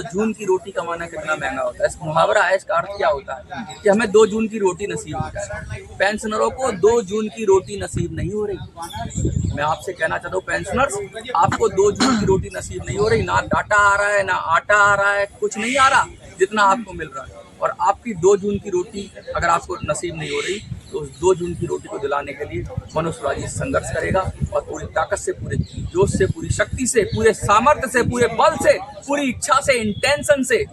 जून की रोटी कमाना कितना महंगा होता है। इस मुहावरा है, इसका अर्थ क्या होता है कि हमें 2 जून की रोटी नसीब हो जाए। पेंशनरों को 2 जून की रोटी नसीब नहीं हो रही। मैं आपसे कहना चाहता हूँ पेंशनर्स, आपको 2 जून की रोटी नसीब नहीं हो रही। ना डाटा आ रहा है, ना आटा आ रहा है, कुछ नहीं आ रहा जितना आपको मिल रहा है। और आपकी 2 जून की रोटी अगर आपको नसीब नहीं हो रही तो उस 2 जून की रोटी को दिलाने के लिए मनोज शिवाजी संघर्ष करेगा और पूरी ताकत से, पूरे जोश से, पूरी शक्ति से, पूरे सामर्थ्य से, पूरे बल से, पूरी इच्छा से, इंटेंशन से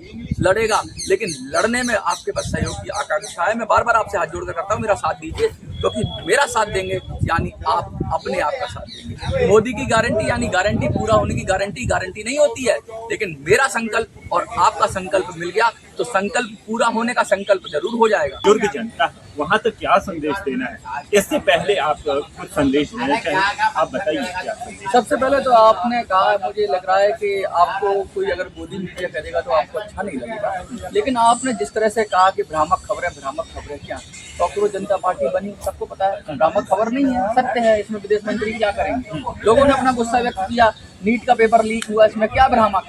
लड़ेगा। लेकिन लड़ने में आपके पास सहयोग की आकांक्षा है। मैं बार बार आपसे हाथ जोड़कर करता हूँ, मेरा साथ दीजिए, क्योंकि मेरा साथ देंगे यानी आप अपने आप का साथ देंगे। मोदी की गारंटी यानी गारंटी पूरा होने की गारंटी नहीं होती है, लेकिन मेरा संकल्प और आपका संकल्प मिल गया तो संकल्प पूरा होने का संकल्प जरूर हो जाएगा। बुजुर्ग जनता वहाँ तक क्या संदेश देना है, इससे पहले आप कुछ संदेश देना चाहें, आप बताइए क्या संदेश। सबसे पहले तो आपने कहा, मुझे लग रहा है कि आपको कोई अगर मोदी मीडिया करेगा तो आपको अच्छा नहीं लगेगा, लेकिन आपने जिस तरह से कहा कि भ्रामक खबरें क्या, कांग्रेस जनता पार्टी बनी, सबको पता है भ्रामक खबर नहीं है, सत्य है। इसमें विदेश मंत्री क्या करेंगे? लोगों ने अपना गुस्सा व्यक्त किया, नीट का पेपर लीक हुआ, इसमें क्या भ्रामक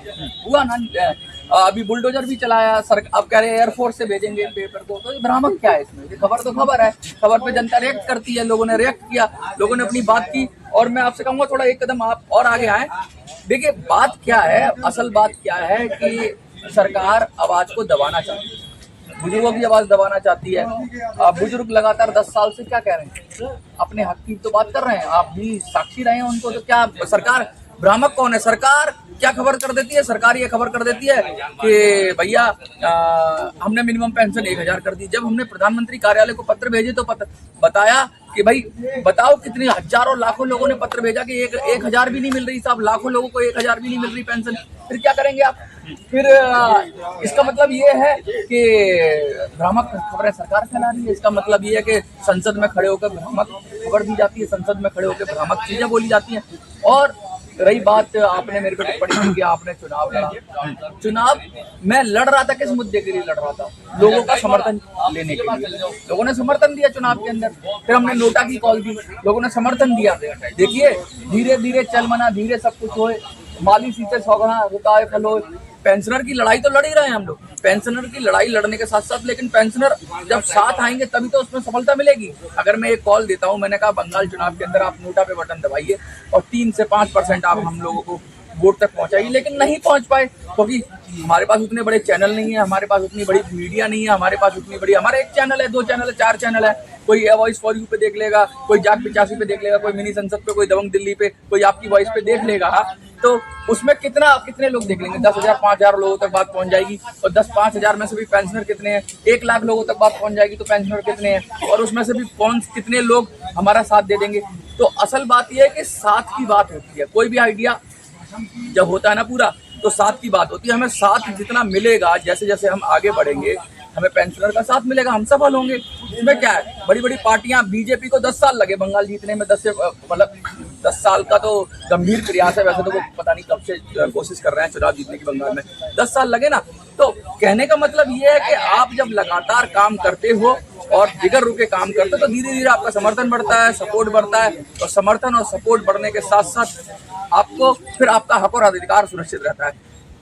हुआ ना? अभी बुलडोजर भी चलाया सर, अब कह रहे हैं एयरफोर्स से भेजेंगे पेपर को, तो ये भ्रामक क्या है इसमें? ये खबर तो खबर है, खबर पे जनता रिएक्ट करती है। लोगों ने रिएक्ट किया, लोगों ने अपनी बात की, और मैं आपसे कहूंगा थोड़ा एक कदम आप और आगे आए। देखिए बात क्या है, असल बात क्या है कि सरकार आवाज को दबाना चाहती है, बुजुर्गों की आवाज दबाना चाहती है। बुजुर्ग लगातार 10 साल से क्या कह रहे हैं? अपने हक की तो बात कर रहे हैं, आप भी साक्षी रहे हैं उनको। तो क्या सरकार भ्रामक कौन है? सरकार क्या खबर कर देती है? सरकार ये खबर कर देती है कि भैया हमने मिनिमम पेंशन 1000 कर दी। जब हमने प्रधानमंत्री कार्यालय को पत्र भेजे तो बताया कि भाई बताओ कितने हजारों लाखों लोगों ने पत्र भेजा कि 1000 भी नहीं मिल रही साहब, लाखों लोगों को 1000 भी नहीं मिल रही पेंशन। फिर क्या करेंगे आप? फिर इसका मतलब ये है कि भ्रामक खबरें सरकार फैला रही है। इसका मतलब ये है कि संसद में खड़े होकर भ्रामक खबर दी जाती है, संसद में खड़े होकर भ्रामक चीजें बोली जाती हैं। और रही बात, आपने मेरे को टिप्पणी की, आपने चुनाव लड़ा। चुनाव मैं लड़ रहा था, किस मुद्दे के लिए लड़ रहा था? लोगों का समर्थन लेने के लिए। लोगों ने समर्थन दिया चुनाव के अंदर, फिर हमने नोटा की कॉल दी, लोगों ने समर्थन दिया। देखिए धीरे धीरे चल मना, धीरे सब कुछ होए, माली सीते सौगना रुका है फल हो। पेंशनर की लड़ाई तो लड़ ही रहे हैं हम लोग, पेंशनर की लड़ाई लड़ने के साथ साथ, लेकिन पेंशनर जब साथ आएंगे तभी तो उसमें सफलता मिलेगी। अगर मैं एक कॉल देता हूं, मैंने कहा बंगाल चुनाव के अंदर आप नोटा पे बटन दबाइए और 3 से 5% आप हम लोगों को वोट तक पहुंचाइए, लेकिन नहीं पहुंच पाए क्योंकि हमारे पास उतने बड़े चैनल नहीं है, हमारे पास उतनी बड़ी मीडिया नहीं है, हमारे पास उतनी बड़ी, हमारा 1 चैनल है, 2 चैनल है, 4 चैनल है। कोई वॉइस फॉर यू पे देख लेगा, कोई जाग 85 पे देख लेगा, कोई मिनी संसद पे, कोई दबंग दिल्ली पे, कोई आपकी वॉइस पे देख लेगा। तो उसमें कितने लोग देख लेंगे? 10,000 5,000 लोगों तक बात पहुंच जाएगी। और 10-5,000 में से भी पेंशनर कितने हैं? 1 लाख लोगों तक बात पहुंच जाएगी तो पेंशनर कितने हैं? और उसमें से भी कितने लोग हमारा साथ दे देंगे? तो असल बात यह है कि साथ की बात होती है। कोई भी आइडिया जब होता है ना पूरा, तो साथ की बात होती है। हमें साथ जितना मिलेगा, जैसे जैसे हम आगे बढ़ेंगे, हमें पेंशनर का साथ मिलेगा, हम सफल होंगे। इसमें क्या है, बड़ी बड़ी पार्टियां, बीजेपी को 10 साल लगे बंगाल जीतने में, 10 साल का तो गंभीर प्रयास है। वैसे तो वो पता नहीं कब से कोशिश कर रहे हैं चुनाव जीतने की बंगाल में, 10 साल लगे ना। तो कहने का मतलब ये है कि आप जब लगातार काम करते हो और जिगर रुके काम करते हो तो धीरे धीरे आपका समर्थन बढ़ता है, सपोर्ट बढ़ता है। और समर्थन और सपोर्ट बढ़ने के साथ साथ आपको फिर आपका हक और अधिकार सुनिश्चित रहता है।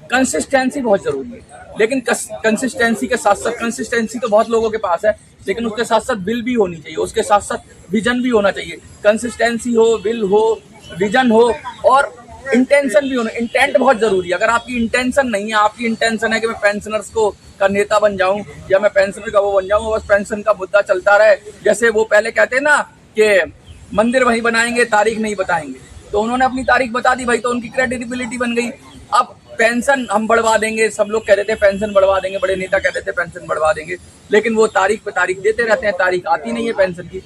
कंसिस्टेंसी बहुत जरूरी है, लेकिन कंसिस्टेंसी के साथ साथ, कंसिस्टेंसी तो बहुत लोगों के पास है, लेकिन उसके साथ साथ विल भी होनी चाहिए, उसके साथ साथ विजन भी होना चाहिए। कंसिस्टेंसी हो, विल हो, विजन हो और इंटेंशन भी होना। इंटेंट बहुत जरूरी है। अगर आपकी इंटेंशन नहीं है, आपकी इंटेंशन है कि मैं पेंशनर्स का नेता बन जाऊं या मैं पेंशनर का वो बन जाऊं, बस पेंशन का मुद्दा चलता रहे। जैसे वो पहले कहते हैं ना कि मंदिर वहीं बनाएंगे, तारीख नहीं बताएंगे, तो उन्होंने अपनी तारीख बता दी भाई, तो उनकी क्रेडिबिलिटी बन गई। अब पेंशन हम बढ़वा देंगे, सब लोग कह देते हैं पेंशन बढ़वा देंगे, बड़े नेता कहते थे पेंशन बढ़वा देंगे, लेकिन वो तारीख पे तारीख देते रहते हैं, तारीख आती नहीं है पेंशन की।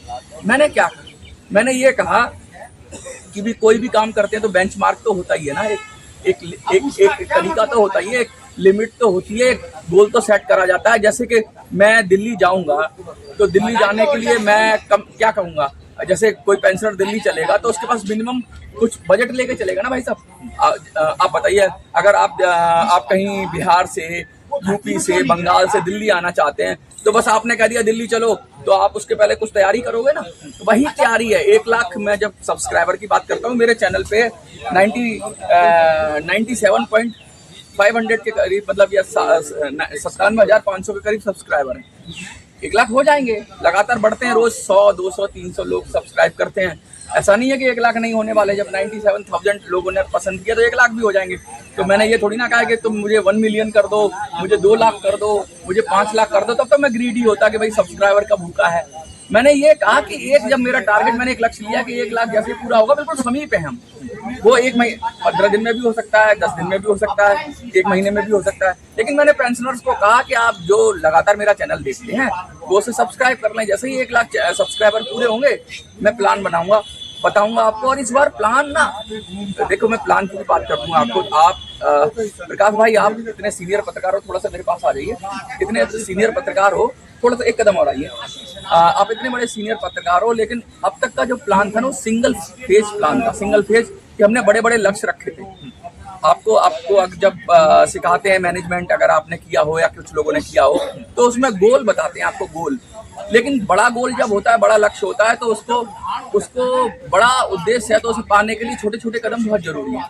मैंने क्या कहा? मैंने ये कहा कि भी कोई भी काम करते हैं तो बेंचमार्क तो होता ही है ना, एक तरीका तो होता ही है, एक लिमिट तो होती है, एक गोल तो सेट करा जाता है। जैसे कि मैं दिल्ली जाऊंगा तो दिल्ली जाने के लिए मैं क्या कहूँगा, जैसे कोई पेंशनर दिल्ली चलेगा तो उसके पास मिनिमम कुछ बजट लेके चलेगा ना भाई साहब। आप बताइए, अगर आप कहीं बिहार से, यूपी से, बंगाल से दिल्ली आना चाहते हैं तो बस आपने कह दिया दिल्ली चलो, तो आप उसके पहले कुछ तैयारी करोगे ना। तो वही तैयारी है। 1 लाख, मैं जब सब्सक्राइबर की बात करता हूँ मेरे चैनल पे 97 500 के करीब, मतलब या 97,500 के करीब सब्सक्राइबर हैं। 1 लाख हो जाएंगे, लगातार बढ़ते हैं, रोज 100, 200, 300 लोग सब्सक्राइब करते हैं। ऐसा नहीं है कि 1 लाख नहीं होने वाले। जब 97,000 लोगों ने पसंद किया तो 1 लाख भी हो जाएंगे। तो मैंने ये थोड़ी ना कहा कि तुम मुझे 1 मिलियन कर दो, मुझे 2 लाख कर दो, मुझे 5 लाख कर दो, तब तो मैं ग्रीडी होता कि भाई सब्सक्राइबर का भूखा है। मैंने ये कहा कि जब मेरा टारगेट, मैंने एक लक्ष्य लिया कि 1 लाख जैसे पूरा होगा, बिल्कुल समीप है हम। वो 15 दिन में भी हो सकता है, 10 दिन में भी हो सकता है, 1 महीने में भी हो सकता है। लेकिन मैंने पेंशनर्स को कहा कि आप जो लगातार मेरा चैनल देखते हैं वो उसे सब्सक्राइब कर लें। जैसे ही 1 लाख सब्सक्राइबर पूरे होंगे, मैं प्लान बनाऊंगा, बताऊंगा आपको। और इस बार प्लान ना, देखो मैं प्लान की भी बात कर दूंगा आपको। आप प्रकाश भाई, आप इतने सीनियर पत्रकार हो, थोड़ा सा मेरे पास आ जाइए। इतने सीनियर पत्रकार हो, थोड़ा सा एक कदम और आइए। आप इतने बड़े सीनियर पत्रकार हो, लेकिन अब तक का जो प्लान था ना, वो सिंगल फेज प्लान था। सिंगल फेज कि हमने बड़े बड़े लक्ष्य रखे थे। आपको जब सिखाते हैं मैनेजमेंट, अगर आपने किया हो या कुछ लोगों ने किया हो, तो उसमें गोल बताते हैं आपको, गोल। लेकिन बड़ा गोल जब होता है, बड़ा लक्ष्य होता है, तो उसको बड़ा उद्देश्य है, तो उसे पाने के लिए छोटे छोटे कदम बहुत जरूरी है।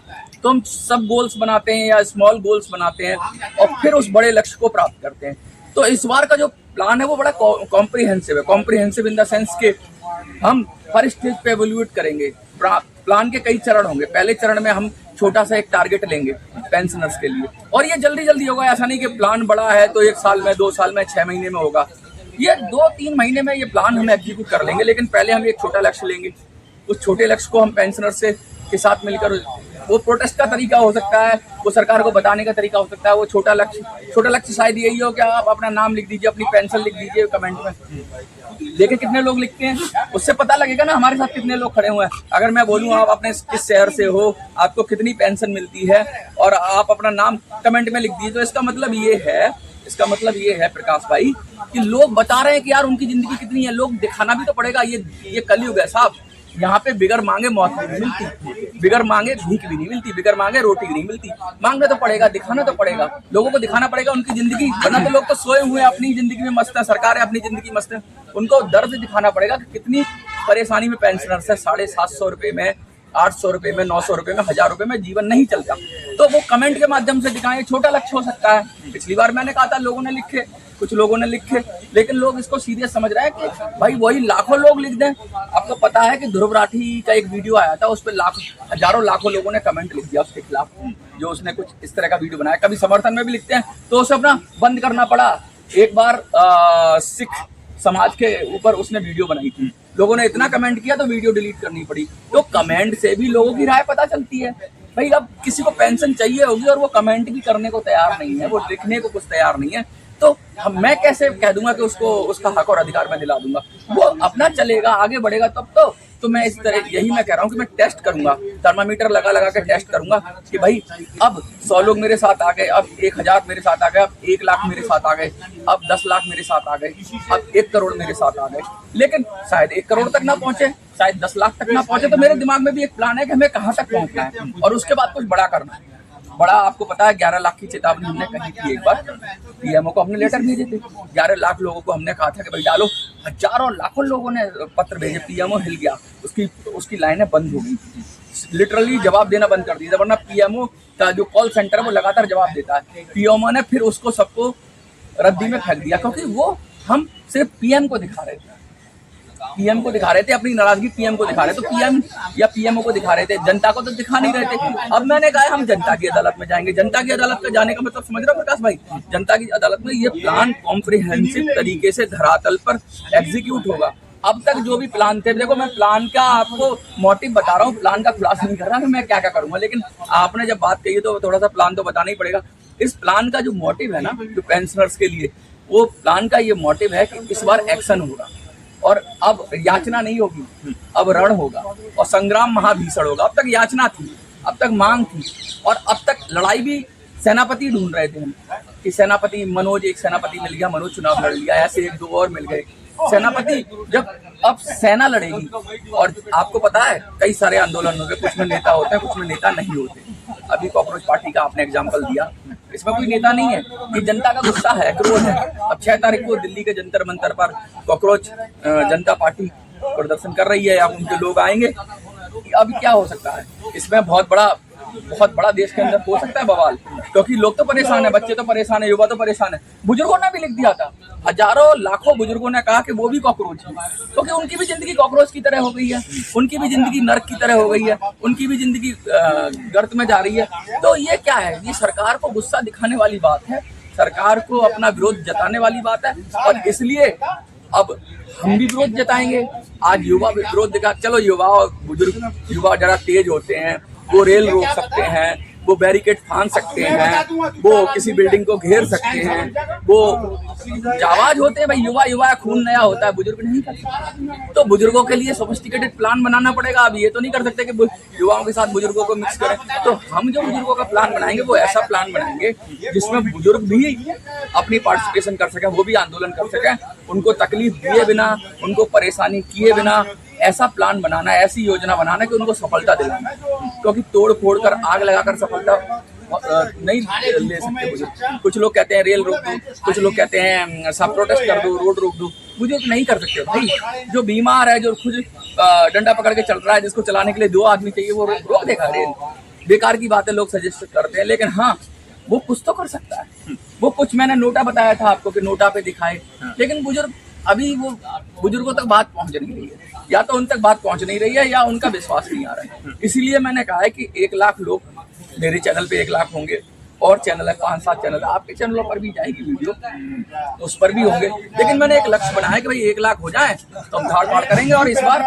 तो हम सब गोल्स बनाते हैं या स्मॉल गोल्स बनाते हैं और फिर उस बड़े लक्ष्य को प्राप्त करते हैं। तो इस बार का जो प्लान है वो बड़ा कॉम्प्रिहेंसिव है। कॉम्प्रिहेंसिव इन द सेंस के हम हर स्टेज पे एवोल्यूट करेंगे। प्लान के कई चरण होंगे। पहले चरण में हम छोटा सा एक टारगेट लेंगे पेंशनर्स के लिए, और ये जल्दी जल्दी होगा। ऐसा नहीं कि प्लान बड़ा है तो 1 साल में, 2 साल में, 6 महीने में होगा। ये 2-3 महीने में ये प्लान हम एग्जीक्यूट कर लेंगे। लेकिन पहले हम एक छोटा लक्ष्य लेंगे। उस छोटे लक्ष्य को हम पेंशनर्स के साथ मिलकर, वो प्रोटेस्ट का तरीका हो सकता है, वो सरकार को बताने का तरीका हो सकता है। वो छोटा लक्ष्य शायद यही हो कि आप अपना नाम लिख दीजिए, अपनी पेंशन लिख दीजिए कमेंट में। देखिए कितने लोग लिखते हैं, उससे पता लगेगा ना हमारे साथ कितने लोग खड़े हुए हैं। अगर मैं बोलूँ आप अपने किस शहर से हो, आपको कितनी पेंशन मिलती है, और आप अपना नाम कमेंट में लिख दीजिए, तो इसका मतलब ये है प्रकाश भाई कि लोग बता रहे हैं कि यार उनकी जिंदगी कितनी है। लोग दिखाना भी तो पड़ेगा। ये कलयुग है साहब। यहाँ पे बिगर मांगे मौत भी नहीं मिलती, बिगर मांगे भीख भी नहीं मिलती, बिगर मांगे रोटी भी नहीं मिलती। मांगना तो पड़ेगा, दिखाना तो पड़ेगा, लोगों को दिखाना पड़ेगा उनकी जिंदगी। वरना तो लोग तो सोए हुए हैं, अपनी जिंदगी में मस्त है, सरकार है अपनी जिंदगी मस्त है। उनको दर्द दिखाना पड़ेगा कि कितनी परेशानी में पेंशनर्स है। 750 रुपए में, 800 रुपए में, 900 रुपए में, 1000 रुपए में जीवन नहीं चलता। तो वो कमेंट के माध्यम से दिखाएं। छोटा लक्ष्य हो सकता है। पिछली बार मैंने कहा था, कुछ लोगों ने लिखे, लेकिन लोग इसको सीरियस समझ रहे हैं कि भाई वही लाखों लोग लिख दें। आपको पता है कि ध्रुव राठी का एक वीडियो आया था, उस पर हजारों लाखों लोगों ने कमेंट लिख दिया उसके खिलाफ, जो उसने कुछ इस तरह का वीडियो बनाया। कभी समर्थन में भी लिखते हैं, तो उसे अपना बंद करना पड़ा। एक बार सिख समाज के ऊपर उसने वीडियो बनाई थी, लोगों ने इतना कमेंट किया तो वीडियो डिलीट करनी पड़ी। तो कमेंट से भी लोगों की राय पता चलती है। भाई अब किसी को पेंशन चाहिए होगी और वो कमेंट भी करने को तैयार नहीं है, वो लिखने को कुछ तैयार नहीं है, तो मैं कैसे कह दूंगा कि उसको उसका हक और अधिकार मैं दिला दूंगा। वो अपना चलेगा, आगे बढ़ेगा तब तो मैं इस तरह, यही मैं कह रहा हूँ कि मैं टेस्ट करूंगा, थर्मामीटर लगा के टेस्ट करूंगा कि भाई अब 100 लोग मेरे साथ आ गए, अब 1000 मेरे साथ आ गए, अब 1 लाख मेरे साथ आ गए, अब 10 लाख मेरे साथ आ गए, अब 1 करोड़ मेरे साथ आ गए। लेकिन शायद 1 करोड़ तक ना पहुंचे, शायद 10 लाख तक ना पहुंचे, तो मेरे दिमाग में भी एक प्लान है कि हमें कहाँ तक पहुंचना है और उसके बाद कुछ बड़ा करना है। बड़ा, आपको पता है 11 लाख की चेतावनी हमने कही थी एक बार, पीएमओ को हमने लेटर भेजे थे। 11 लाख लोगों को हमने कहा था कि भाई डालो। हजारों लाखों लोगों ने पत्र भेजे, पीएमओ हिल गया, उसकी लाइनें बंद हो गई, लिटरली जवाब देना बंद कर दिया। वरना पीएमओ का जो कॉल सेंटर है वो लगातार जवाब देता है। पीएमओ ने फिर उसको सबको रद्दी में फेंक दिया, क्योंकि वो हम सिर्फ पीएम को दिखा रहे थे, अपनी नाराजगी पीएम को दिखा रहे थे। तो पीएम या पीएमओ को दिखा रहे थे, जनता को तो दिखा नहीं रहे थे। अब मैंने कहा हम जनता की अदालत में जाएंगे। जनता की अदालत में जाने का मतलब समझ रहे हो प्रकाश भाई? जनता की अदालत में ये प्लान कॉम्प्रिहेंसिव तरीके से धरातल पर एग्जीक्यूट होगा। अब तक जो भी प्लान थे, देखो मैं प्लान का आपको मोटिव बता रहा हूँ, प्लान का खुलासा नहीं कर रहा कि मैं क्या क्या करूंगा, लेकिन आपने जब बात कही तो थोड़ा सा प्लान तो बताना ही पड़ेगा। इस प्लान का जो मोटिव है ना, जो पेंशनर्स के लिए, वो प्लान का ये मोटिव है कि इस बार एक्शन होगा और अब याचना नहीं होगी, अब रण होगा और संग्राम महाभीषण होगा। अब तक याचना थी, अब तक मांग थी, और अब तक लड़ाई भी सेनापति ढूंढ रहे थे हम कि सेनापति मनोज, एक सेनापति मिल गया, मनोज चुनाव लड़ लिया, ऐसे 1-2 और मिल गए सेनापति। जब अब सेना लड़ेगी, और आपको पता है कई सारे आंदोलन हो गए, कुछ में नेता होते हैं, कुछ में नेता नहीं होते। अभी कॉकरोच पार्टी का आपने एग्जाम्पल दिया, इसमें कोई नेता नहीं है, ये जनता का गुस्सा है, क्रोध है। अब 6 तारीख को दिल्ली के जंतर मंतर पर कॉकरोच जनता पार्टी प्रदर्शन कर रही है, अब उनके लोग आएंगे। अब क्या हो सकता है, इसमें बहुत बड़ा बहुत बड़ा देश के अंदर हो सकता है बवाल, क्योंकि लोग तो परेशान है, बच्चे तो परेशान है, युवा तो परेशान है। बुजुर्गों ने भी लिख दिया था, हजारों लाखों बुजुर्गों ने कहा कि वो भी कॉकरोच है, क्योंकि उनकी भी जिंदगी कॉकरोच की तरह हो गई है, उनकी भी जिंदगी नर्क की तरह हो गई है, उनकी भी जिंदगी गर्त में जा रही है। तो ये क्या है, ये सरकार को गुस्सा दिखाने वाली बात है, सरकार को अपना विरोध जताने वाली बात है। और इसलिए अब हम भी विरोध जताएंगे। आज युवा विरोध दिखा, चलो युवा और बुजुर्ग, युवा जरा तेज होते हैं, वो रेल रोक सकते हैं, वो बैरिकेड फांद सकते हैं, वो किसी बिल्डिंग को घेर सकते हैं, वो जाबाज होते हैं भाई। युवा युवा खून नया होता है, बुजुर्ग नहीं करते। तो बुजुर्गों के लिए सोफिस्टिकेटेड प्लान बनाना पड़ेगा। अब ये तो नहीं कर सकते कि युवाओं के साथ बुजुर्गों को मिक्स करें। तो हम जो बुजुर्गों का प्लान बनाएंगे वो ऐसा प्लान बनाएंगे जिसमें बुजुर्ग भी अपनी पार्टिसिपेशन कर सकें, वो भी आंदोलन कर सकें, उनको तकलीफ दिए बिना, उनको परेशानी किए बिना ऐसा प्लान बनाना, ऐसी योजना बनाना कि उनको सफलता दिलाना। क्योंकि तोड़ फोड़ कर, आग लगाकर सफलता नहीं ले सकते बुजुर्ग। कुछ लोग कहते हैं रेल रोक दो, कुछ लोग कहते हैं सब प्रोटेस्ट कर दो, रोड रोक दो। बुजुर्ग नहीं कर सकते भाई। जो बीमार है, जो खुद डंडा पकड़ के चल रहा है, जिसको चलाने के लिए 2 आदमी चाहिए, वो रोक देगा रेल। बेकार की बातें लोग सजेस्ट करते हैं, लेकिन हाँ वो कुछ तो कर सकता है। वो कुछ, मैंने नोटा बताया था आपको कि नोटा पे दिखाए, लेकिन बुजुर्ग अभी वो बुजुर्गों तक बात पहुंच नहीं रही है, या तो उन तक बात पहुंच नहीं रही है या उनका विश्वास नहीं आ रहा है। इसीलिए मैंने कहा है कि 1 लाख लोग मेरे चैनल पे 1 लाख होंगे, और चैनल है 5-7 चैनल है, आपके चैनलों पर भी जाएगी वीडियो, उस पर भी होंगे। लेकिन मैंने एक लक्ष्य बनाया कि भाई 1 लाख हो जाए तो हम धाड़ पाड़ करेंगे। और इस बार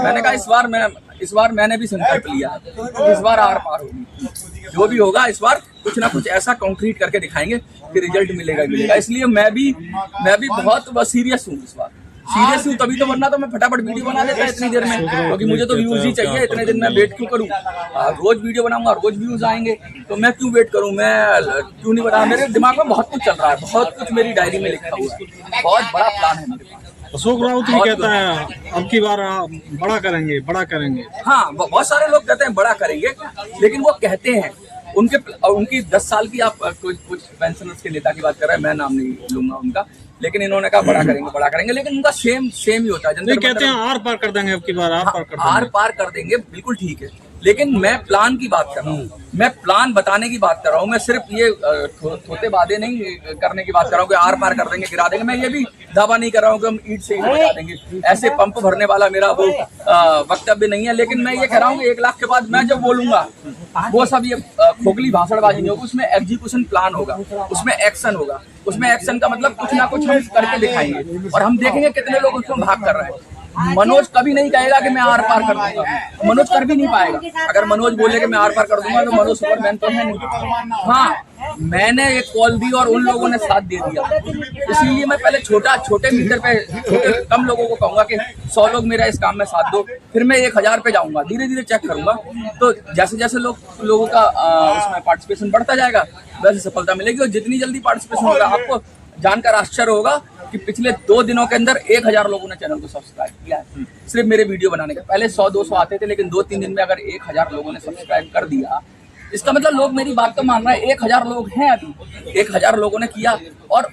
मैंने कहा इस बार मैंने भी संकल्प लिया, इस बार आर पार होगी। जो भी होगा इस बार कुछ ना कुछ ऐसा कंक्रीट करके दिखाएंगे कि रिजल्ट मिलेगा। इसलिए मैं भी बहुत सीरियस हूँ इस बार। सीरियस हूँ तभी तो, वरना तो मैं फटाफट वीडियो बना देता इतनी देर में, क्योंकि मुझे तो व्यूज ही चाहिए। इतने दिन मैं वेट क्यों करूँ? रोज वीडियो बनाऊंगा, रोज व्यूज आएंगे, तो मैं क्यों वेट करूँ? मैं क्यों नहीं बना? मेरे दिमाग में बहुत कुछ चल रहा है, बहुत कुछ मेरी डायरी में लिखा हुआ है, बहुत बड़ा प्लान है मेरे पास। अशोक राउत भी कहता है अब की बार बड़ा करेंगे। हाँ, बहुत सारे लोग कहते हैं बड़ा करेंगे, लेकिन वो कहते हैं उनकी 10 साल की, आप कुछ पेंशनर्स के नेता की बात कर रहे हैं, मैं नाम नहीं लूंगा उनका, लेकिन इन्होंने कहा बड़ा करेंगे, लेकिन उनका सेम ही होता है। कहते हैं आर पार कर देंगे अब की बार, आर पार कर देंगे, बिल्कुल ठीक है। लेकिन मैं प्लान की बात कर रहा हूँ, मैं प्लान बताने की बात कर रहा हूँ। मैं सिर्फ ये थोते वादे नहीं करने की बात कर रहा हूँ कि आर पार कर देंगे, गिरा देंगे। मैं ये भी दावा नहीं कर रहा हूँ कि हम ईंट से ईंट बजा देंगे, ऐसे पंप भरने वाला मेरा वो वक्तव्य नहीं है। लेकिन मैं ये कह रहा हूँ कि 1 लाख के बाद मैं जब बोलूंगा, वो सब ये खोखली भाषणबाजी नहीं होगी, उसमें एग्जीक्यूशन प्लान होगा, उसमें एक्शन होगा। उसमें एक्शन का मतलब कुछ ना कुछ हम करके दिखाएंगे, और हम देखेंगे कितने लोग उसमें भाग कर रहे हैं। मनोज कभी नहीं कहेगा कि मैं आर पार कर दूंगा, मनोज कर भी नहीं पाएगा। अगर मनोज बोले कि मैं आर पार कर दूंगा तो मनोज सुपरमैन तो है नहीं। हाँ, मैंने एक कॉल दी और उन लोगों ने साथ दे दिया, इसीलिए मैं पहले छोटे मीटर पे कम लोगों को कहूंगा कि 100 लोग मेरा इस काम में साथ दो, फिर मैं 1000 पे जाऊंगा, धीरे धीरे चेक करूंगा। तो जैसे जैसे लोगों का उसमें पार्टिसिपेशन बढ़ता जाएगा, वैसे सफलता मिलेगी। और जितनी जल्दी पार्टिसिपेशन होगा, आपको जानकर आश्चर्य होगा कि पिछले 2 दिनों के अंदर 1000 लोगों ने चैनल को सब्सक्राइब किया है, सिर्फ मेरे वीडियो बनाने के। पहले 100-200 आते थे, लेकिन 2-3 दिन में अगर 1000 लोगों ने सब्सक्राइब कर दिया, इसका मतलब लोग मेरी बात तो मान रहे हैं। 1000 लोग हैं अभी, 1000 लोगों ने किया, और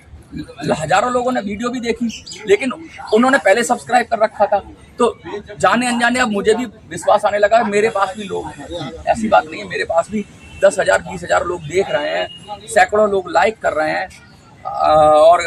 हजारों लोगों ने वीडियो भी देखी, लेकिन उन्होंने पहले सब्सक्राइब कर रखा था। तो जाने अनजाने अब मुझे भी विश्वास आने लगा, मेरे पास भी लोग हैं, ऐसी बात नहीं है। मेरे पास भी 10,000 20,000 लोग देख रहे हैं, सैकड़ों लोग लाइक कर रहे हैं, और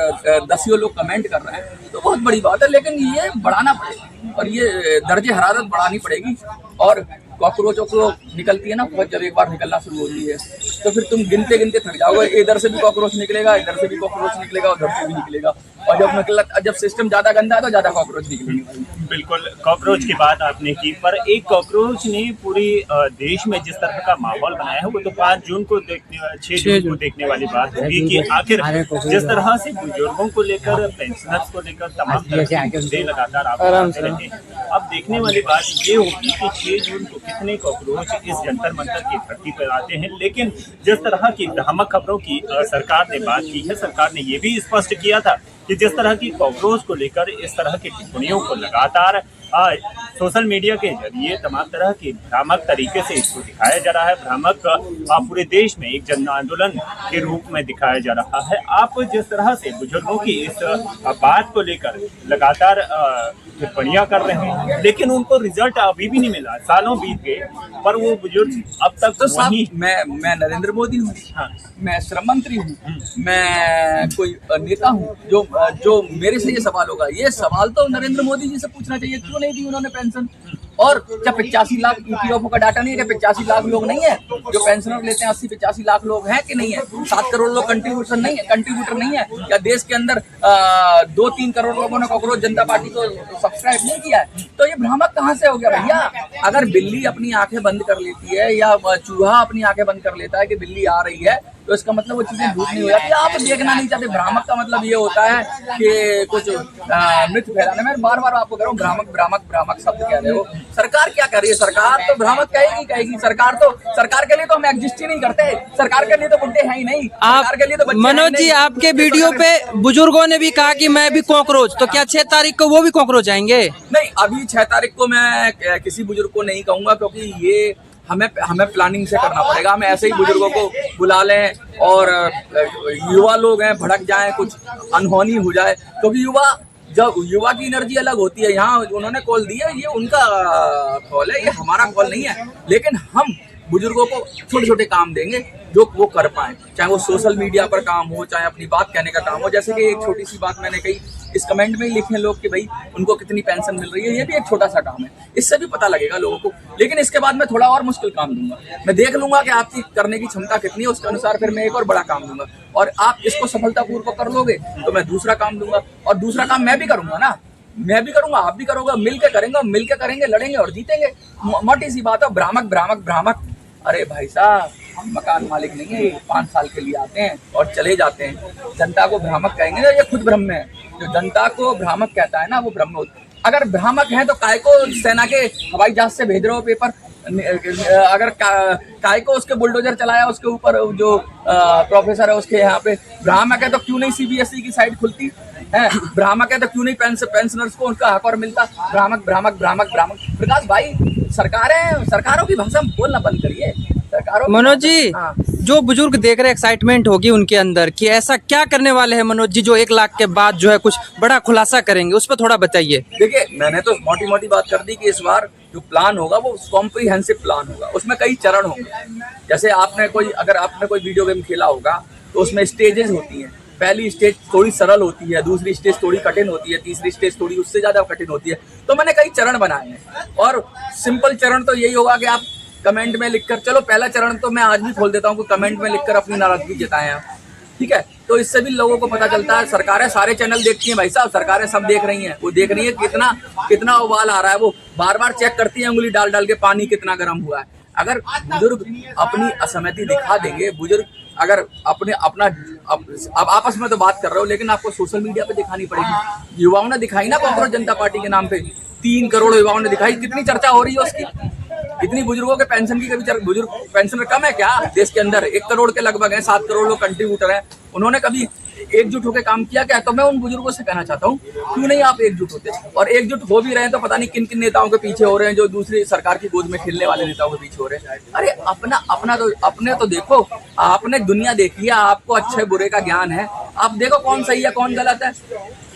10 लोग कमेंट कर रहे हैं, तो बहुत बड़ी बात है। लेकिन ये बढ़ाना पड़ेगा, और ये दर्जे हरारत बढ़ानी पड़ेगी। और कॉकरोचों को निकलती है ना बहुत, जब एक बार निकलना शुरू होती है तो फिर तुम गिनते गिनते थक जाओगे। इधर से भी कॉकरोच निकलेगा, इधर से भी कॉकरोच निकलेगा, उधर से भी निकलेगा, और जब सिस्टम ज्यादा गंदा है तो ज्यादा कॉकरोच निकलेंगे। बिल्कुल, कॉकरोच की बात आपने की, पर एक कॉकरोच ने पूरी देश में जिस तरह का माहौल बनाया है, वो तो 5 जून को 6 जून को देखने वाली बात होगी कि आखिर जिस तरह से बुजुर्गों को लेकर, पेंशनर्स को लेकर तमाम तरह के मुद्दे लगातार आप बताते रहे हैं। अब देखने वाली बात ये होगी कि 6 जून को कितने कॉकरोच इस जंतर मंतर की धरती पर आते हैं। लेकिन जिस तरह की भ्रामक खबरों की सरकार ने बात की है, सरकार ने ये भी स्पष्ट किया था कि जिस तरह की कॉकरोच को लेकर इस तरह की टिप्पणियों को लगातार सोशल मीडिया के जरिए तमाम तरह की भ्रामक तरीके से इसको दिखाया जा रहा है। भ्रामक पूरे देश में एक जन आंदोलन के रूप में दिखाया जा रहा है। आप जिस तरह से बुजुर्गों की इस बात को लेकर लगातार टिप्पणियां कर रहे हैं, लेकिन उनको रिजल्ट अभी भी नहीं मिला, सालों बीत गए, पर वो बुजुर्ग अब तक तो वही। मैं नरेंद्र मोदी हूँ, हाँ। मैं श्रम मंत्री हूँ, मैं कोई नेता हूँ जो मेरे से ये सवाल होगा, ये सवाल तो नरेंद्र मोदी जी से पूछना चाहिए, क्यों नहीं दी उन्होंने पेंशन। और क्या 85 लाख ईपीएफओ का डाटा नहीं है, क्या 85 लाख लोग नहीं है जो पेंशनर लेते हैं? 80-85 लाख लोग हैं कि नहीं है? 7 करोड़ लोग कंट्रीब्यूटर नहीं है? क्या देश के अंदर 2-3 करोड़ लोगों ने कांग्रेस जनता पार्टी को सब्सक्राइब नहीं किया है? तो ये भ्रामक कहाँ से हो गया भैया? अगर बिल्ली अपनी आंखें बंद कर लेती है या चूहा अपनी आंखें बंद कर लेता है कि बिल्ली आ रही है, तो इसका मतलब वो चीजें झूठ नहीं हो जाती। आप देखना नहीं चाहते। भ्रामक का मतलब ये होता है कि कुछ मिथ फैलाने में। बार बार आपको कह रहा हूँ, भ्रामक शब्द कह रहे हो। सरकार क्या कर रही है? सरकार तो भ्रामक कहेगी। सरकार के लिए तो हम एग्जिस्ट ही नहीं करते। सरकार के लिए तो बुड्ढे हैं ही नहीं। सरकार के लिए तो बच्चे मनोज जी, आपके वीडियो पे बुजुर्गों ने भी कहा कि मैं भी कॉकरोच, तो क्या 6 तारीख को वो भी कॉकरोच आएंगे? नहीं, अभी 6 तारीख को मैं किसी बुजुर्ग को नहीं कहूंगा, क्योंकि ये हमें प्लानिंग से करना पड़ेगा। हम ऐसे ही बुजुर्गों को बुला लें और युवा लोग हैं, भड़क जाएं, कुछ अनहोनी हो जाए, क्योंकि युवा की एनर्जी अलग होती है। यहाँ उन्होंने कॉल दी है, ये उनका कॉल है, ये हमारा कॉल नहीं है। लेकिन हम बुजुर्गों को छोटे छोटे काम देंगे जो वो कर पाए, चाहे वो सोशल मीडिया पर काम हो, चाहे अपनी बात कहने का काम हो। जैसे कि एक छोटी सी बात मैंने कही, इस कमेंट में ही लिखे लोग कि भाई उनको कितनी पेंशन मिल रही है, ये भी एक छोटा सा काम है, इससे भी पता लगेगा लोगों को। लेकिन इसके बाद मैं थोड़ा और मुश्किल काम दूंगा, मैं देख लूंगा कि आपकी करने की क्षमता कितनी है, उसके अनुसार फिर मैं एक और बड़ा काम दूंगा। और आप इसको सफलतापूर्वक कर लोगे तो मैं दूसरा काम दूंगा, और दूसरा काम मैं भी करूंगा ना, मैं भी करूंगा, आप भी करोगे, मिलके करेंगे, लड़ेंगे और जीतेंगे। मोटी सी बात है। भ्रामक अरे भाई साहब, हम मकान मालिक नहीं है, 5 साल के लिए आते हैं और चले जाते हैं। जनता को भ्रामक कहेंगे ना, ये खुद भ्रम में है। जो जनता को भ्रामक कहता है ना, वो भ्रम में होता है। अगर भ्रामक है तो काय को सेना के हवाई जहाज से भेज रहे हो पेपर? अगर काय को उसके बुलडोजर चलाया उसके ऊपर, जो प्रोफेसर है उसके यहाँ पे? भ्रामक है तो क्यों नहीं सीबीएसई की साइट खुलती है? भ्रामक है तो क्यों नहीं पेंशनर्स को उनका हक और मिलता? भ्रामक। प्रकाश भाई, सरकारों की भाषा बोलना बंद करिए। मनोज जी, हाँ। जो बुजुर्ग देख रहे, एक्साइटमेंट होगी उनके अंदर कि ऐसा क्या करने वाले हैं मनोज जी जो 1 लाख के बाद जो है कुछ बड़ा खुलासा करेंगे, उस पर थोड़ा बताइए। देखिए, मैंने तो मोटी बात कर दी कि इस बार जो प्लान होगा वो कॉम्प्रिहेंसिव प्लान होगा। उसमें कई चरण होंगे। जैसे अगर आपने कोई वीडियो गेम खेला होगा तो उसमें स्टेजेस होती हैं। पहली स्टेज थोड़ी सरल होती है, दूसरी स्टेज थोड़ी कठिन होती है, तीसरी स्टेज थोड़ी उससे ज्यादा कठिन होती है। तो मैंने कई चरण बनाए हैं, और सिंपल चरण तो यही होगा कि आप कमेंट में लिखकर, चलो पहला चरण तो मैं आज भी खोल देता हूँ कि कमेंट में लिखकर अपनी नाराजगी जताएं आप, ठीक है? तो इससे भी लोगों को पता चलता है। सरकारें सारे चैनल देखती हैं भाई साहब, सरकारें सब देख रही हैं। वो देख रही है कितना उबाल आ रहा है, वो बार बार चेक करती है उंगली डाल के पानी कितना गर्म हुआ है। अगर बुजुर्ग अपनी असहमति दिखा देंगे, बुजुर्ग अगर अब आपस में तो बात कर रहे हो, लेकिन आपको सोशल मीडिया पे दिखानी पड़ेगी। युवाओं ने दिखाई ना कांग्रेस जनता पार्टी के नाम पे, 3 करोड़ युवाओं ने दिखाई। कितनी चर्चा हो रही है उसकी? इतनी बुजुर्गों के पेंशन की कभी बुजुर्ग पेंशनर कम है क्या देश के अंदर? 1 करोड़ के लगभग है, 7 करोड़ लोग कंट्रीब्यूटर हैं। उन्होंने कभी एकजुट होकर काम किया क्या? तो मैं उन बुजुर्गों से कहना चाहता हूँ, क्यों नहीं आप एकजुट होते? और एकजुट हो भी रहे हैं तो पता नहीं किन किन नेताओं के पीछे हो रहे हैं, जो दूसरी सरकार की गोद में खेलने वाले नेताओं के पीछे हो रहे हैं। अरे अपने तो देखो, आपने दुनिया देखी है, आपको अच्छे बुरे का ज्ञान है। आप देखो कौन सही है कौन गलत है,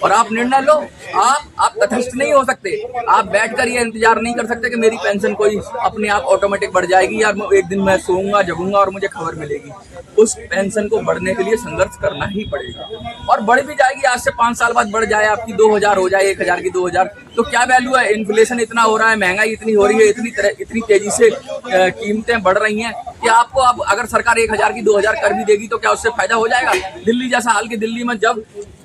और आप निर्णय लो। आप तटस्थ नहीं हो सकते। आप बैठकर ये इंतजार नहीं कर सकते कि मेरी पेंशन कोई अपने आप ऑटोमेटिक बढ़ जाएगी, या एक दिन मैं सोऊंगा जगूंगा और मुझे खबर मिलेगी। उस पेंशन को बढ़ने के लिए संघर्ष करना ही पड़ेगा, और बढ़ भी जाएगी। आज से 5 साल बाद बढ़ जाए, आपकी 2000 हो जाए, 1000 की 2000, तो क्या वैल्यू है? इन्फ्लेशन इतना हो रहा है, महंगाई इतनी हो रही है, इतनी तेजी से कीमतें बढ़ रही हैं कि आपको अब अगर सरकार 1000 की 2000 कर भी देगी तो क्या उससे फायदा हो जाएगा? दिल्ली जैसा हाल की दिल्ली में जब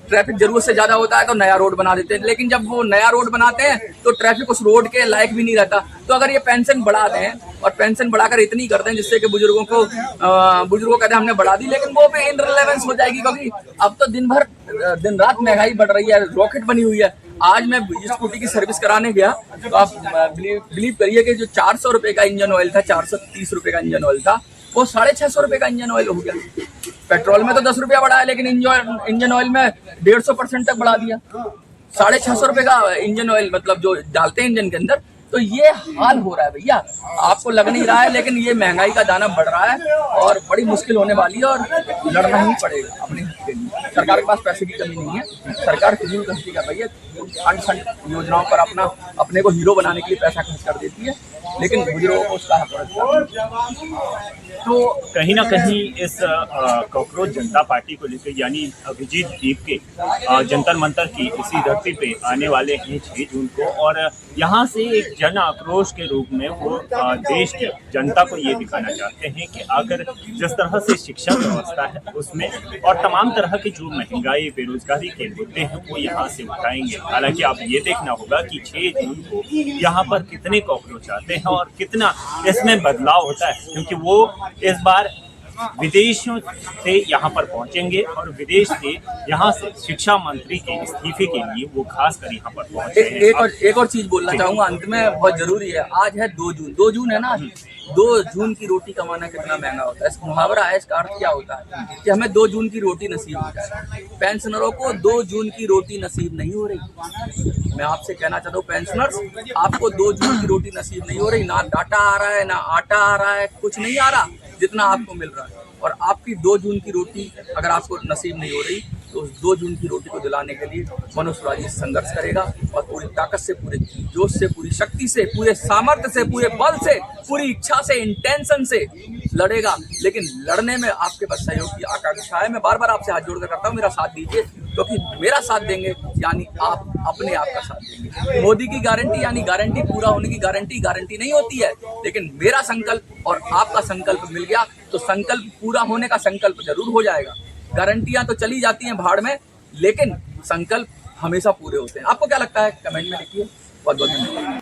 ट्रैफिक जरूरत से ज्यादा होता है तो नया रोड बना देते हैं, लेकिन जब वो नया रोड बनाते हैं तो ट्रैफिक उस रोड के लायक भी नहीं रहता। तो अगर ये पेंशन बढ़ा दें, और पेंशन बढ़ाकर इतनी कर दें जिससे कि बुजुर्गों कहते हैं हमने बढ़ा दी, लेकिन वो भी इनरिलेवेंस हो जाएगी, क्योंकि अब तो दिन रात महंगाई बढ़ रही है, रॉकेट बनी हुई है। आज मैं स्कूटी की सर्विस कराने गया तो आप बिलीव करिए कि जो 400 रुपए का इंजन ऑयल था, 430 रुपए का इंजन ऑयल था, वो 650 रुपए का इंजन ऑयल हो गया। पेट्रोल में तो 10 रुपया बढ़ा है, लेकिन इंजन ऑयल में 150% तक बढ़ा दिया। 650 रुपए का इंजन ऑयल मतलब जो डालते हैं इंजन के अंदर। तो ये हाल हो रहा है भैया, आपको लग नहीं रहा है, लेकिन ये महंगाई का दाना बढ़ रहा है और बड़ी मुश्किल होने वाली है और लड़ना ही पड़ेगा अपने हित के लिए। सरकार के पास पैसे की कमी नहीं है, सरकार फिजूल खर्ची कर रही है, फंड योजनाओं पर अपने को हीरो बनाने के लिए पैसा खर्च कर देती है, लेकिन बुजुर्गों को उसका हक। तो कहीं ना कहीं इस कॉकरोच जनता पार्टी को लेकर यानी अभिजीत दीप के जंतर मंतर की इसी धरती पे आने वाले हैं 6 जून को, और यहाँ से एक जन आक्रोश के रूप में वो देश की जनता को ये दिखाना चाहते हैं कि आकर जिस तरह से शिक्षा व्यवस्था है उसमें और तमाम तरह की जो महंगाई बेरोजगारी के मुद्दे हैं वो यहाँ से उठाएंगे। हालांकि आप ये देखना होगा कि 6 जून को यहाँ पर कितने कॉकरोच आते हैं और कितना इसमें बदलाव होता है, क्योंकि वो इस बार विदेशों से यहाँ पर पहुंचेंगे और विदेश से यहाँ से शिक्षा मंत्री के इस्तीफे के लिए वो खासकर यहाँ पर पहुंचे हैं। एक और चीज बोलना चाहूंगा अंत में, बहुत जरूरी है। आज है 2 जून है ना, 2 जून की रोटी कमाना कितना महंगा होता है। इस मुहावरा है, इसका अर्थ क्या होता है कि हमें 2 जून की रोटी नसीब हो जाए। पेंशनरों को 2 जून की रोटी नसीब नहीं हो रही। मैं आपसे कहना चाहता हूँ पेंशनर्स, आपको 2 जून की रोटी नसीब नहीं हो रही। ना डाटा आ रहा है, ना आटा आ रहा है, कुछ नहीं आ रहा जितना आपको मिल रहा है। और आपकी 2 जून की रोटी अगर आपको नसीब नहीं हो रही तो उस 2 जून की रोटी को दिलाने के लिए मनोज शिवाजी संघर्ष करेगा और पूरी ताकत से, पूरे जोश से, पूरी शक्ति से, पूरे सामर्थ्य से, पूरे बल से, पूरी इच्छा से, इंटेंशन से लड़ेगा। लेकिन लड़ने में आपके पास सहयोग की आकांक्षा है। मैं बार बार आपसे हाथ जोड़कर करता हूँ, मेरा साथ दीजिए, क्योंकि मेरा साथ देंगे यानी आप अपने आप का साथ देंगे। मोदी की गारंटी यानी गारंटी पूरा होने की गारंटी नहीं होती है, लेकिन मेरा संकल्प और आपका संकल्प मिल गया तो संकल्प पूरा होने का संकल्प जरूर हो जाएगा। गारंटियां तो चली जाती हैं भाड़ में, लेकिन संकल्प हमेशा पूरे होते हैं। आपको क्या लगता है कमेंट में लिखिए। बहुत बहुत धन्यवाद।